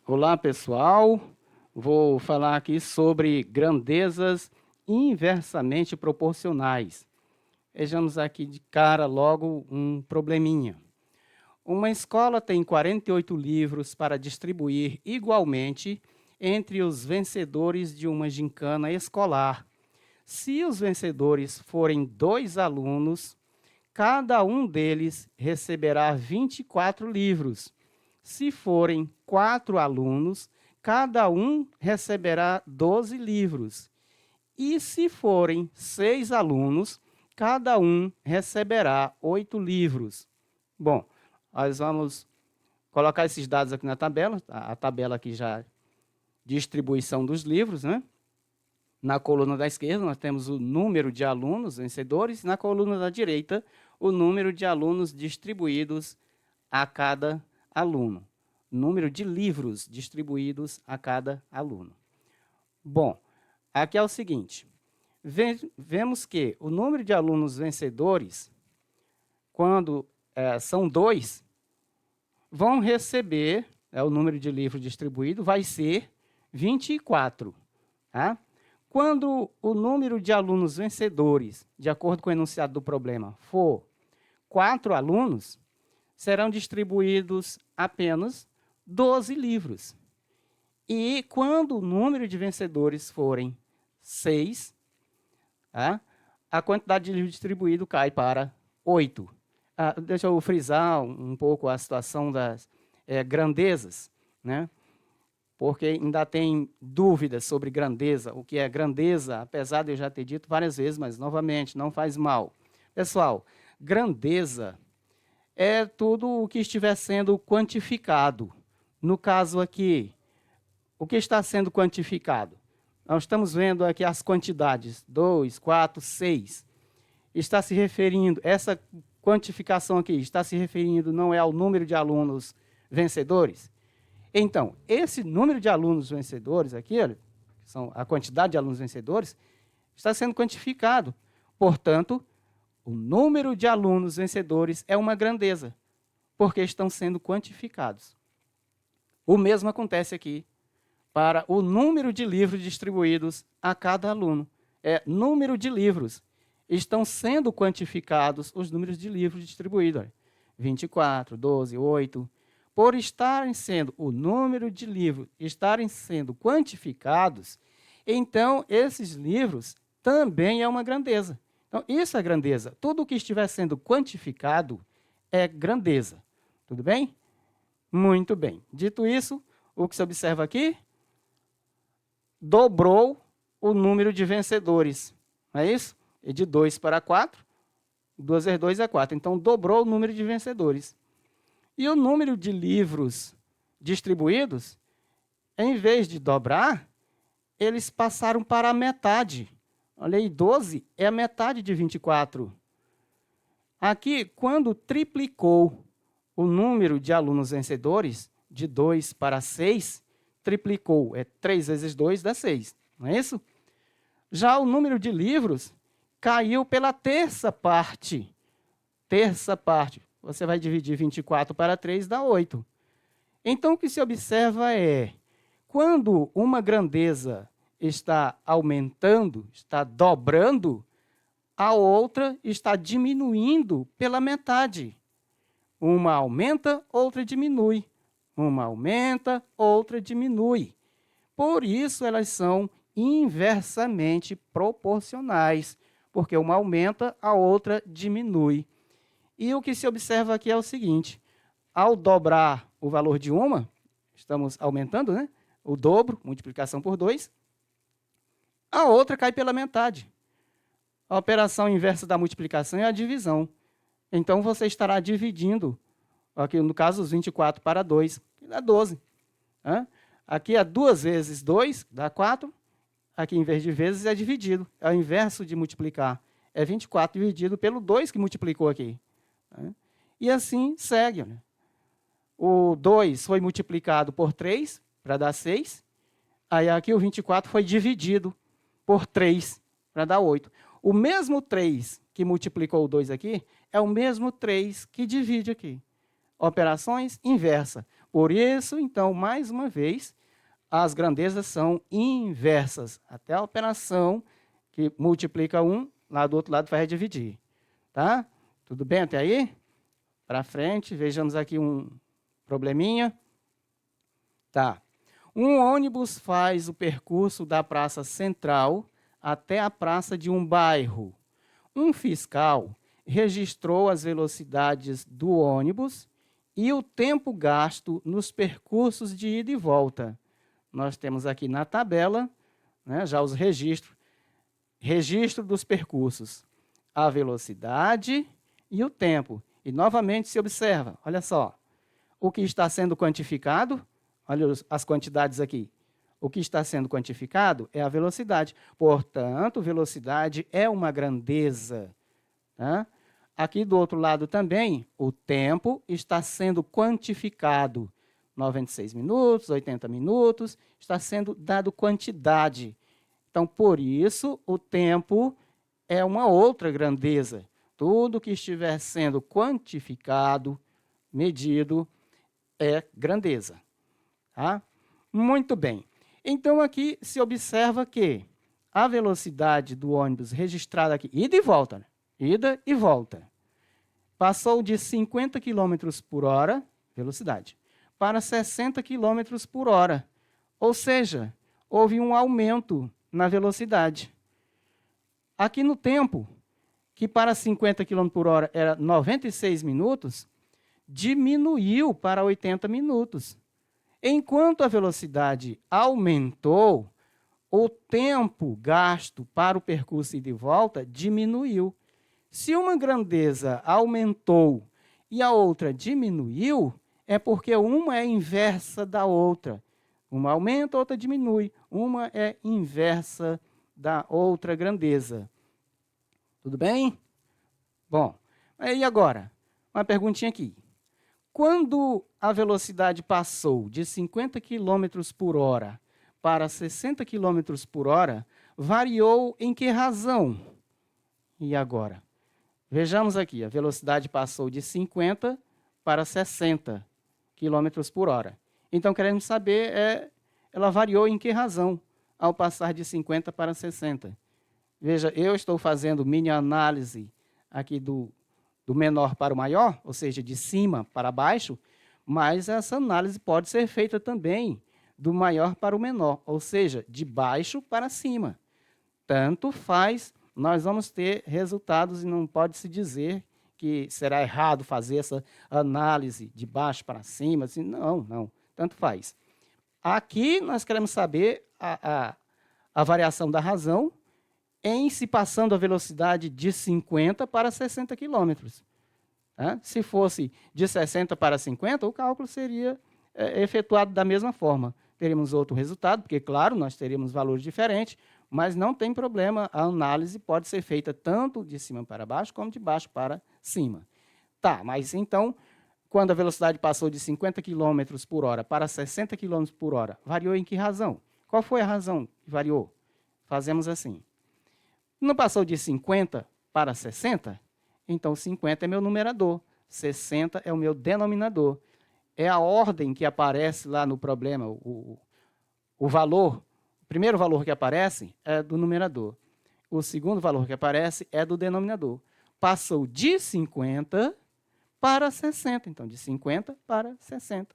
Olá, pessoal. Vou falar aqui sobre grandezas inversamente proporcionais. Vejamos aqui de cara logo um probleminha. Uma escola tem 48 livros para distribuir igualmente entre os vencedores de uma gincana escolar. Se os vencedores forem 2 alunos, cada um deles receberá 24 livros. Se forem 4 alunos, cada um receberá 12 livros. E se forem 6 alunos, cada um receberá 8 livros. Bom, nós vamos colocar esses dados aqui na tabela. A tabela aqui já distribuição dos livros, né? Na coluna da esquerda, nós temos o número de alunos vencedores. Na coluna da direita, o número de alunos distribuídos a cada aluno. Número de livros distribuídos a cada aluno. Bom, aqui é o seguinte. Vemos que o número de alunos vencedores, quando são 2, vão receber, o número de livros distribuído vai ser 24. Tá? Quando o número de alunos vencedores, de acordo com o enunciado do problema, for 4 alunos, serão distribuídos apenas 12 livros. E quando o número de vencedores forem 6, a quantidade de livros distribuído cai para 8. Deixa eu frisar um pouco a situação das grandezas, né? Porque ainda tem dúvidas sobre grandeza, o que é grandeza, apesar de eu já ter dito várias vezes, mas, novamente, não faz mal. Pessoal, grandeza é tudo o que estiver sendo quantificado. No caso aqui, o que está sendo quantificado? Nós estamos vendo aqui as quantidades, 2, 4, 6. Está se referindo, essa quantificação aqui, está se referindo não é ao número de alunos vencedores? Então, esse número de alunos vencedores aqui, olha, são a quantidade de alunos vencedores, está sendo quantificado. Portanto, o número de alunos vencedores é uma grandeza, porque estão sendo quantificados. O mesmo acontece aqui para o número de livros distribuídos a cada aluno. Número de livros. Estão sendo quantificados os números de livros distribuídos. Olha, 24, 12, 8. Por estarem sendo o número de livros estarem sendo quantificados, então esses livros também é uma grandeza. Então, isso é grandeza. Tudo o que estiver sendo quantificado é grandeza. Tudo bem? Muito bem. Dito isso, o que se observa aqui? Dobrou o número de vencedores. Não é isso? E de 2 para 4, 2 vezes 2 é 4. Então, dobrou o número de vencedores. E o número de livros distribuídos, em vez de dobrar, eles passaram para a metade. Olha aí, 12 é a metade de 24. Aqui, quando triplicou o número de alunos vencedores, de 2 para 6, triplicou. 3 vezes 2 dá 6, não é isso? Já o número de livros caiu pela terça parte. Terça parte. Você vai dividir 24 para 3, dá 8. Então, o que se observa é, quando uma grandeza está aumentando, está dobrando, a outra está diminuindo pela metade. Uma aumenta, outra diminui. Uma aumenta, outra diminui. Por isso, elas são inversamente proporcionais, porque uma aumenta, a outra diminui. E o que se observa aqui é o seguinte, ao dobrar o valor de uma, estamos aumentando, né? O dobro, multiplicação por 2, a outra cai pela metade. A operação inversa da multiplicação é a divisão. Então, você estará dividindo, aqui no caso, os 24 para 2, que dá 12. Aqui é 2 vezes 2, dá 4. Aqui, em vez de vezes, é dividido. É o inverso de multiplicar. É 24 dividido pelo 2 que multiplicou aqui. E assim segue. Né? O 2 foi multiplicado por 3, para dar 6. Aí aqui o 24 foi dividido por 3, para dar 8. O mesmo 3 que multiplicou o 2 aqui, é o mesmo 3 que divide aqui. Operações inversa. Por isso, então, mais uma vez, as grandezas são inversas. Até a operação que multiplica 1, lá do outro lado vai dividir. Tá? Tudo bem até aí? Para frente, vejamos aqui um probleminha. Tá. Um ônibus faz o percurso da praça central até a praça de um bairro. Um fiscal registrou as velocidades do ônibus e o tempo gasto nos percursos de ida e volta. Nós temos aqui na tabela, né, já os registros. Registro dos percursos, a velocidade e o tempo. E, novamente, se observa, olha só, o que está sendo quantificado, olha as quantidades aqui. O que está sendo quantificado é a velocidade. Portanto, velocidade é uma grandeza. Tá? Aqui do outro lado também, o tempo está sendo quantificado. 96 minutos, 80 minutos, está sendo dado quantidade. Então, por isso, o tempo é uma outra grandeza. Tudo que estiver sendo quantificado, medido, é grandeza. Tá? Muito bem. Então, aqui se observa que a velocidade do ônibus registrada aqui, ida e volta, né? Ida e volta, passou de 50 km por hora, velocidade, para 60 km por hora. Ou seja, houve um aumento na velocidade. Aqui no tempo, que para 50 km por hora era 96 minutos, diminuiu para 80 minutos. Enquanto a velocidade aumentou, o tempo gasto para o percurso ida e volta diminuiu. Se uma grandeza aumentou e a outra diminuiu, é porque uma é inversa da outra. Uma aumenta, a outra diminui. Uma é inversa da outra grandeza. Tudo bem? Bom, e agora? Uma perguntinha aqui. Quando a velocidade passou de 50 km por hora para 60 km por hora, variou em que razão? E agora? Vejamos aqui, a velocidade passou de 50 para 60 km por hora. Então, queremos saber, ela variou em que razão ao passar de 50 para 60? Veja, eu estou fazendo mini análise aqui do menor para o maior, ou seja, de cima para baixo, mas essa análise pode ser feita também do maior para o menor, ou seja, de baixo para cima. Tanto faz, nós vamos ter resultados e não pode se dizer que será errado fazer essa análise de baixo para cima. Assim, não, tanto faz. Aqui nós queremos saber a variação da razão em se passando a velocidade de 50 para 60 km. Tá? Se fosse de 60 para 50, o cálculo seria efetuado da mesma forma. Teríamos outro resultado, porque, claro, nós teríamos valores diferentes, mas não tem problema, a análise pode ser feita tanto de cima para baixo, como de baixo para cima. Tá, mas então, quando a velocidade passou de 50 km por hora para 60 km por hora, variou em que razão? Qual foi a razão que variou? Fazemos assim. Não passou de 50 para 60? Então, 50 é meu numerador, 60 é o meu denominador. É a ordem que aparece lá no problema, o valor. O primeiro valor que aparece é do numerador. O segundo valor que aparece é do denominador. Passou de 50 para 60. Então, de 50 para 60.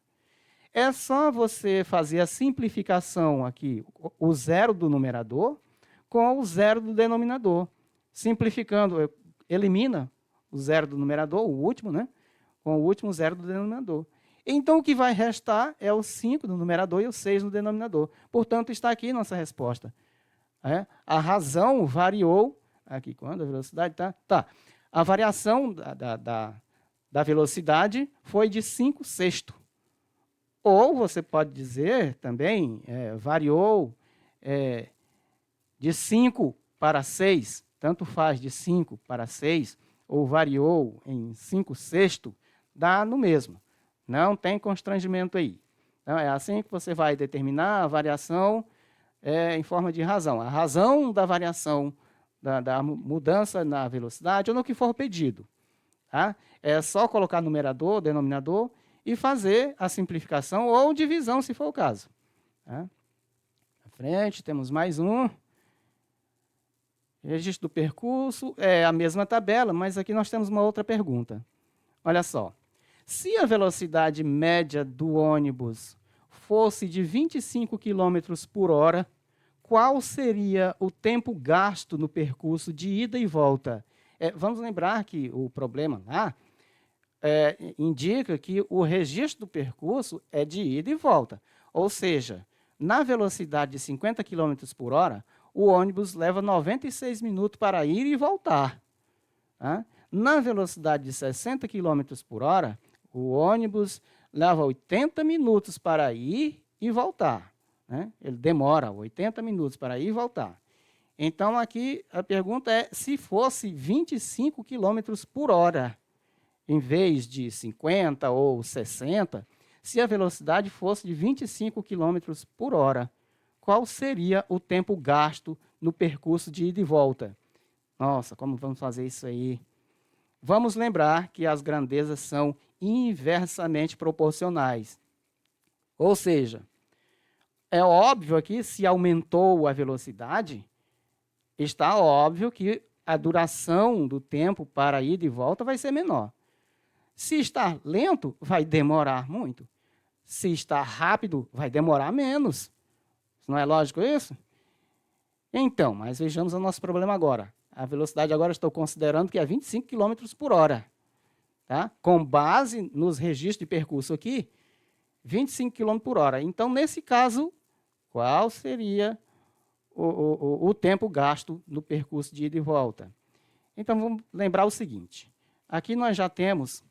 É só você fazer a simplificação aqui, o zero do numerador com o zero do denominador. Simplificando, elimina o zero do numerador, o último, né? Com o último zero do denominador. Então, o que vai restar é o 5 no numerador e o 6 no denominador. Portanto, está aqui nossa resposta. A razão variou, aqui quando a velocidade está... Tá. A variação da velocidade foi de 5/6. Ou você pode dizer também, variou de 5 para 6, tanto faz de 5 para 6, ou variou em 5/6, dá no mesmo. Não tem constrangimento aí. Então, é assim que você vai determinar a variação em forma de razão. A razão da variação, da mudança na velocidade ou no que for pedido. Tá? É só colocar numerador, denominador e fazer a simplificação ou divisão, se for o caso. Tá? À frente, temos mais um. Registro do percurso, é a mesma tabela, mas aqui nós temos uma outra pergunta. Olha só, se a velocidade média do ônibus fosse de 25 km por hora, qual seria o tempo gasto no percurso de ida e volta? Vamos lembrar que o problema lá indica que o registro do percurso é de ida e volta. Ou seja, na velocidade de 50 km por hora, o ônibus leva 96 minutos para ir e voltar. Tá? Na velocidade de 60 km por hora, o ônibus leva 80 minutos para ir e voltar. Né? Ele demora 80 minutos para ir e voltar. Então, aqui a pergunta é se fosse 25 km por hora, em vez de 50 ou 60, se a velocidade fosse de 25 km por hora, qual seria o tempo gasto no percurso de ida e volta? Nossa, como vamos fazer isso aí? Vamos lembrar que as grandezas são inversamente proporcionais. Ou seja, é óbvio aqui, se aumentou a velocidade, está óbvio que a duração do tempo para ida e volta vai ser menor. Se está lento, vai demorar muito. Se está rápido, vai demorar menos. Não é lógico isso? Então, mas vejamos o nosso problema agora. A velocidade agora estou considerando que é 25 km por hora. Tá? Com base nos registros de percurso aqui, 25 km por hora. Então, nesse caso, qual seria o tempo gasto no percurso de ida e volta? Então, vamos lembrar o seguinte. Aqui nós já temos,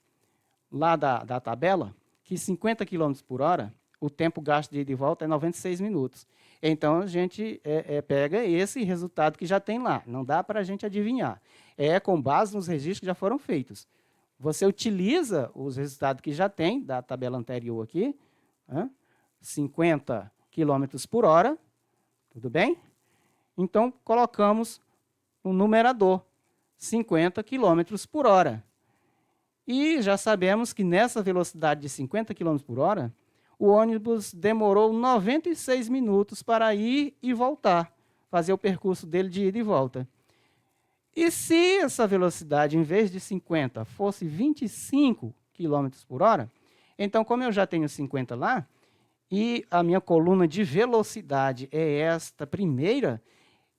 lá da tabela, que 50 km por hora, o tempo gasto de ida e volta é 96 minutos. Então, a gente pega esse resultado que já tem lá. Não dá para a gente adivinhar. É com base nos registros que já foram feitos. Você utiliza os resultados que já tem, da tabela anterior aqui, 50 km por hora, tudo bem? Então, colocamos no numerador, 50 km por hora. E já sabemos que nessa velocidade de 50 km por hora, o ônibus demorou 96 minutos para ir e voltar, fazer o percurso dele de ida e volta. E se essa velocidade, em vez de 50, fosse 25 km por hora, então, como eu já tenho 50 lá, e a minha coluna de velocidade é esta primeira,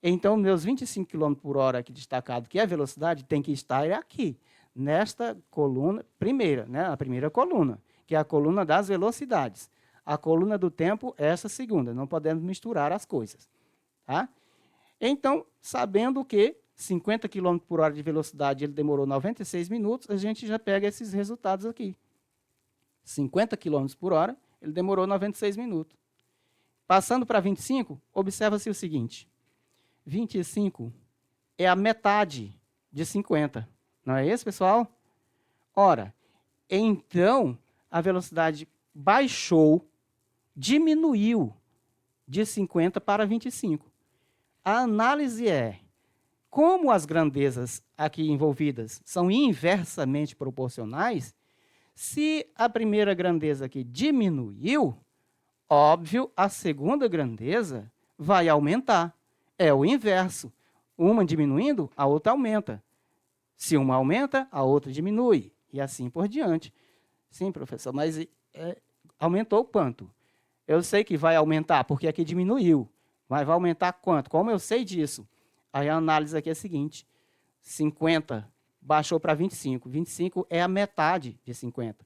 então, meus 25 km por hora aqui destacado, que é a velocidade, tem que estar aqui, nesta coluna primeira, né, a primeira coluna, que é a coluna das velocidades. A coluna do tempo é essa segunda, não podemos misturar as coisas. Tá? Então, sabendo que 50 km por hora de velocidade ele demorou 96 minutos, a gente já pega esses resultados aqui. 50 km por hora, ele demorou 96 minutos. Passando para 25, observa-se o seguinte. 25 é a metade de 50. Não é isso, pessoal? Ora, então, a velocidade baixou, diminuiu de 50 para 25. A análise é, como as grandezas aqui envolvidas são inversamente proporcionais, se a primeira grandeza aqui diminuiu, óbvio, a segunda grandeza vai aumentar. É o inverso. Uma diminuindo, a outra aumenta. Se uma aumenta, a outra diminui. E assim por diante. Sim, professor, mas aumentou quanto? Eu sei que vai aumentar, porque aqui diminuiu. Mas vai aumentar quanto? Como eu sei disso? Aí a análise aqui é a seguinte. 50 baixou para 25. 25 é a metade de 50.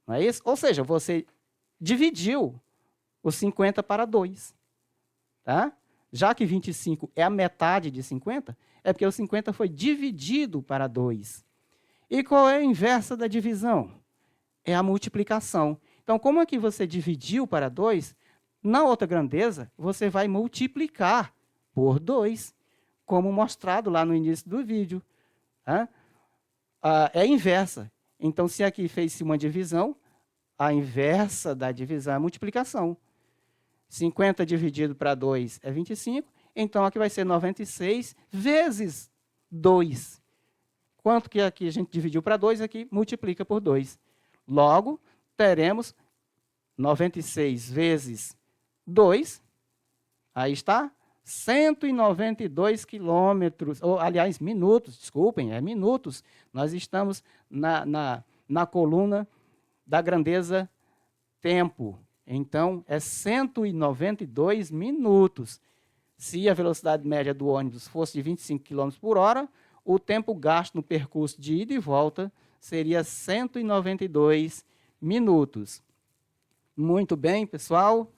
Não é isso? Ou seja, você dividiu os 50 para 2. Tá? Já que 25 é a metade de 50, é porque o 50 foi dividido para 2. E qual é a inversa da divisão? É a multiplicação. Então, como aqui você dividiu para 2, na outra grandeza, você vai multiplicar por 2, como mostrado lá no início do vídeo. Tá? É inversa. Então, se aqui fez-se uma divisão, a inversa da divisão é a multiplicação. 50 dividido para 2 é 25, então aqui vai ser 96 vezes 2. Quanto que aqui a gente dividiu para 2, aqui multiplica por 2. Logo, teremos 96 vezes 2, aí está, 192 quilômetros, ou, aliás, minutos, desculpem, é minutos. Nós estamos na coluna da grandeza tempo. Então, é 192 minutos. Se a velocidade média do ônibus fosse de 25 km por hora, o tempo gasto no percurso de ida e volta seria 192 minutos. Muito bem, pessoal.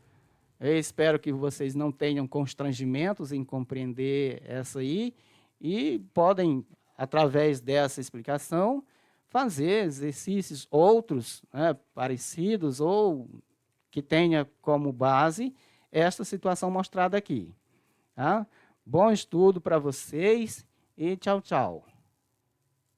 Eu espero que vocês não tenham constrangimentos em compreender essa aí e podem, através dessa explicação, fazer exercícios outros, né, parecidos ou que tenha como base esta situação mostrada aqui. Tá? Bom estudo para vocês e tchau, tchau.